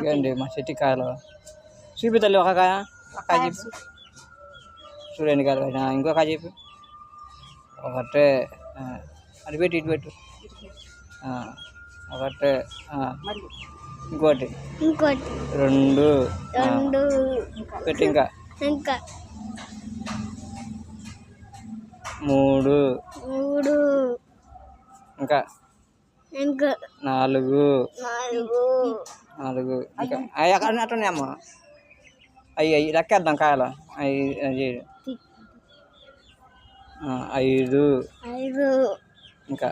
ఇవ్వండి మా చెట్టు కాయలు. చూపి తల్లి ఒక కాయ, ఒక కాయ చెప్పి. చూడు ఎన్ని కాయలు కాసిన. ఇంకో కాయ చెప్పి. ఒకటే అది పెట్టి ఇటు పెట్టు. ఒకటే ఇంకోటి రెండు పెట్టి ఇంకా మూడు ఇంకా నాలుగు ఇంకా అక్కడ అట్లనే అమ్మ. అవి లెక్కేద్దాం కాయలు. ఐదు ఇంకా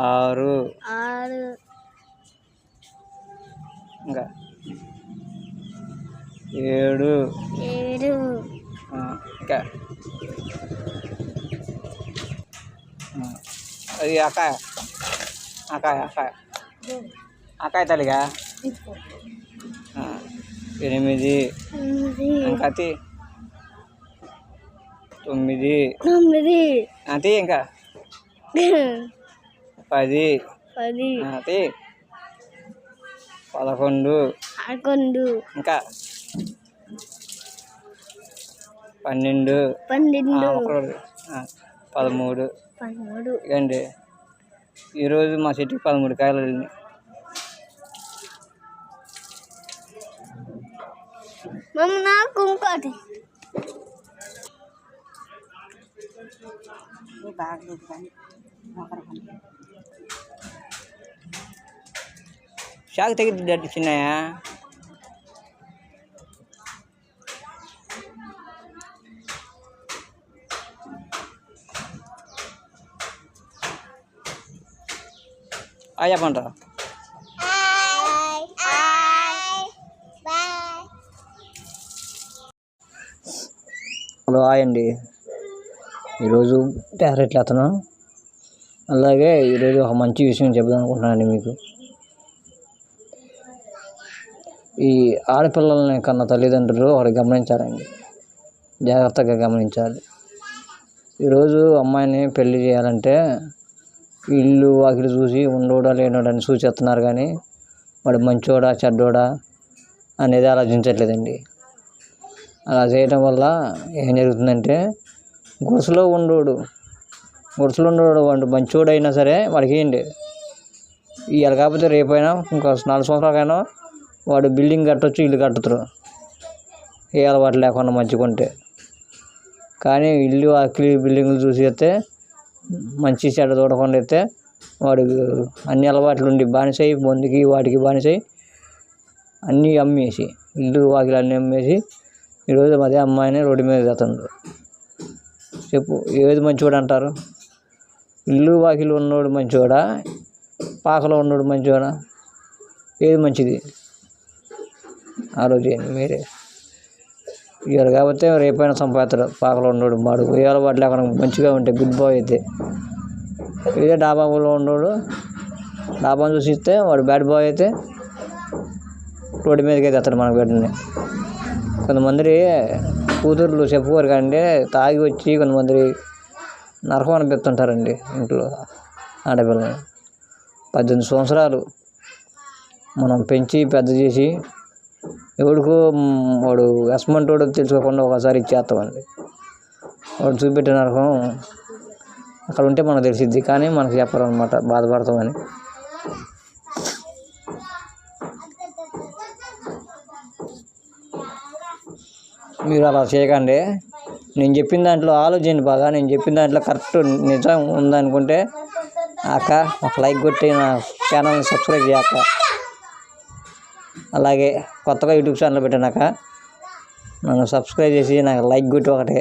ఆరు ఇంకా ఏడు ఇంకా అది అకాయ తల్లిగా 8 ఇంకా 9 అది ఇంకా 10 అది 11 ఇంకా 12 13 ఇవ్వండి. ఈరోజు మా చెట్టుకి 13 కాయలు వెళ్ళినాయి. నాకు ఇంకోటి షాక్ తెగిద్ది చిన్నయా. చెప్పండి. హలో హాయ్ అండి. ఈరోజు క్యారెట్లు అతను అలాగే ఈరోజు ఒక మంచి విషయం చెప్దాం అనుకుంటున్నానండి మీకు. ఈ ఆడపిల్లల్ని కన్నా తల్లిదండ్రులు ఒకటి గమనించాలండి, జాగ్రత్తగా గమనించాలి. ఈరోజు అమ్మాయిని పెళ్లి చేయాలంటే ఇల్లు వాకిలి చూసి ఉండోడా లేనోడని సూచిస్తున్నారు, కానీ వాడు మంచోడా చెడ్డోడా అనేది ఆలోచించట్లేదండి. అలా చేయడం వల్ల ఏం జరుగుతుందంటే గుడిసెలో ఉండోడు వాడు మంచోడైనా సరే వాడికి ఏంటి ఇవాళ కాకపోతే రేపైనా ఇంకో 4 సంవత్సరాలకైనా వాడు బిల్డింగ్ కట్టొచ్చు, ఇల్లు కట్టుతారు ఏ అలవాటు లేకుండా మంచిగుంటే. కానీ ఇల్లు వాకిలి బిల్డింగ్లు చూసి అయితే మంచి చెడ్డ చూడకుండా అయితే వాడు అన్ని అలవాట్లు ఉండి బానిసై మందుకి వాటికి బానిసై అన్నీ అమ్మేసి ఇల్లు వాకిలి అన్నీ అమ్మేసి ఈరోజు అదే అమ్మాయిని రోడ్డు మీద తెస్తుండ్రు. చెప్పు ఏది మంచివాడు అంటారు? ఇల్లు వాకిలు ఉన్నోడు మంచివాడా, పాకలో ఉన్నోడు మంచివాడా? ఏది మంచిది ఆలోచించండి మీరే. ఇవాళ కాకపోతే రేపైనా సంపాదిస్తాడు పాకలో ఉన్నోడు. వాడు ఏ అలవాటు లేకుండా మంచిగా ఉంటే గుడ్ బాయ్ అయితే. ఇదే డాబాలో ఉన్నోడు డాబాను చూసి ఇస్తే వాడు బ్యాడ్ బాయ్ అయితే రోడ్డు మీదకి తెస్తాడు మన బిడ్డని. కొంతమంది కూతుర్లు చెప్పుకోరు కానీ తాగి వచ్చి కొంతమంది నరకం అనిపిస్తుంటారండి ఇంట్లో. ఆడపిల్లని 18 సంవత్సరాలు మనం పెంచి పెద్ద చేసి ఎవడికో వాడు ఎస్మంటోడు తెలుసుకోకుండా ఒకసారి ఇచ్చేస్తామండి. వాడు చూపెట్టిన నరకం అక్కడ ఉంటే మనకు తెలిసిద్ది, కానీ మనకు చెప్పరు అనమాట, బాధపడతామని. మీరు అలా చేయకండి. నేను చెప్పిన దాంట్లో ఆలోచించండి బాగా. నేను చెప్పిన దాంట్లో కరెక్ట్ నిజం ఉందనుకుంటే అక్క ఒక లైక్ కొట్టి నా ఛానల్ని సబ్స్క్రైబ్ చేయక్క. అలాగే కొత్తగా యూట్యూబ్ ఛానల్ పెట్టాక నన్ను సబ్స్క్రైబ్ చేసి నాకు లైక్ కొట్టి ఒకటి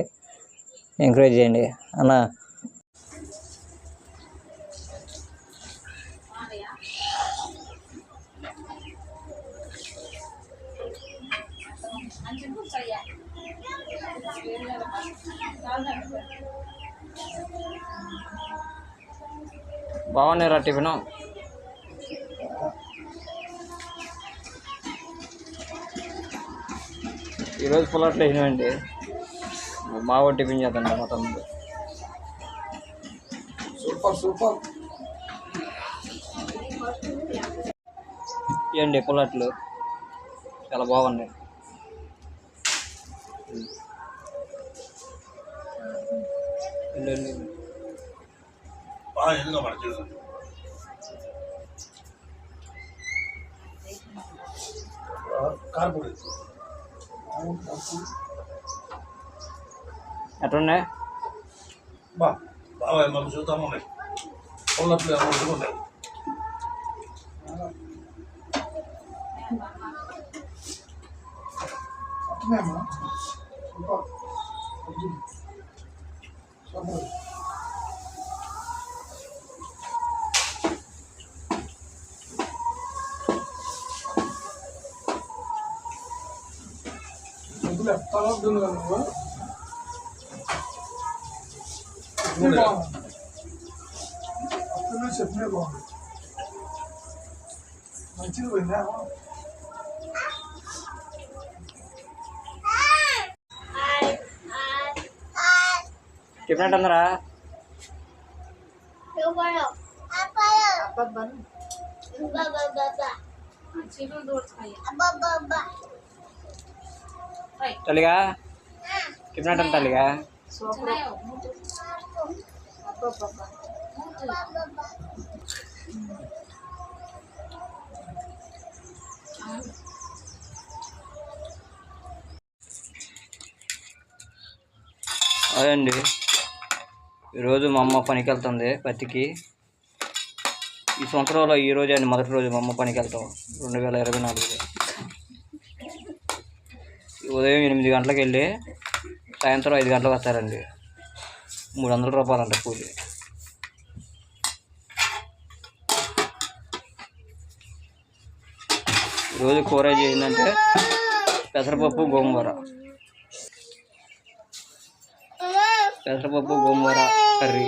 ఎంకరేజ్ చేయండి అన్న. బాగున్నాయి రా టిఫిన్. ఈరోజు పుల్లట్లు వేసినామండి. మావో టిఫిన్ చేద్దాం మా తమ్ముడు. సూపర్ ఇవ్వండి పుల్లట్లు చాలా బాగున్నాయి. ఎట్లున్నాయి? బాగా మనం చూద్దాము పుల్లట్లు ఉన్నాయి. చెప్పినే బాగుంది మంచిగా పోయిందా? చెప్పినట్టుందరా? తల్లిగా చెప్పినట్టు తల్లిగా. అదే అండి, ఈరోజు మా అమ్మ పనికి వెళ్తుంది పత్తికి. ఈ సంవత్సరంలో ఈరోజు అండి మొదటి రోజు మా అమ్మ పనికి వెళ్తాం 2024. ఉదయం 8 గంటలకు వెళ్ళి సాయంత్రం 5 గంటలకు వస్తారండి. 300 రూపాయలు అంట కూలి. ఈరోజు కూర చేసిందంటే పెసరపప్పు గోంగూర. పెసరపప్పు గోంగూర కర్రీ.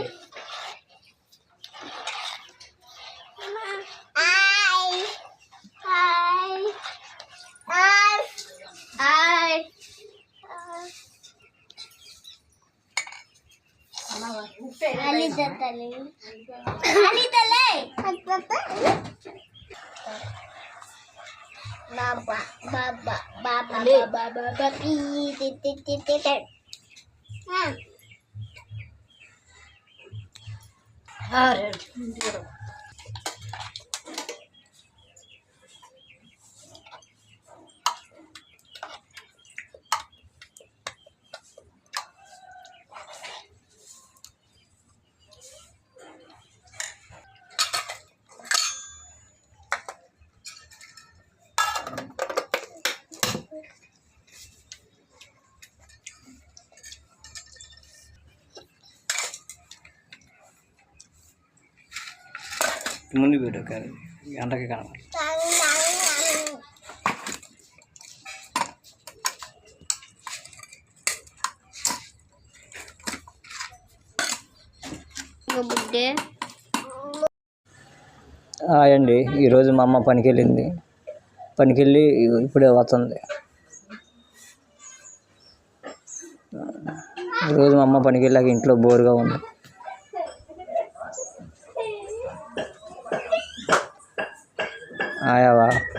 ముందు వీడియో కాదు గంటకి కనబడి. అండి, ఈరోజు మా అమ్మ పనికి వెళ్ళింది. పనికి వెళ్ళి ఇప్పుడే వస్తుంది. ఈరోజు మా అమ్మ పనికి వెళ్ళాక ఇంట్లో బోర్గా ఉంది.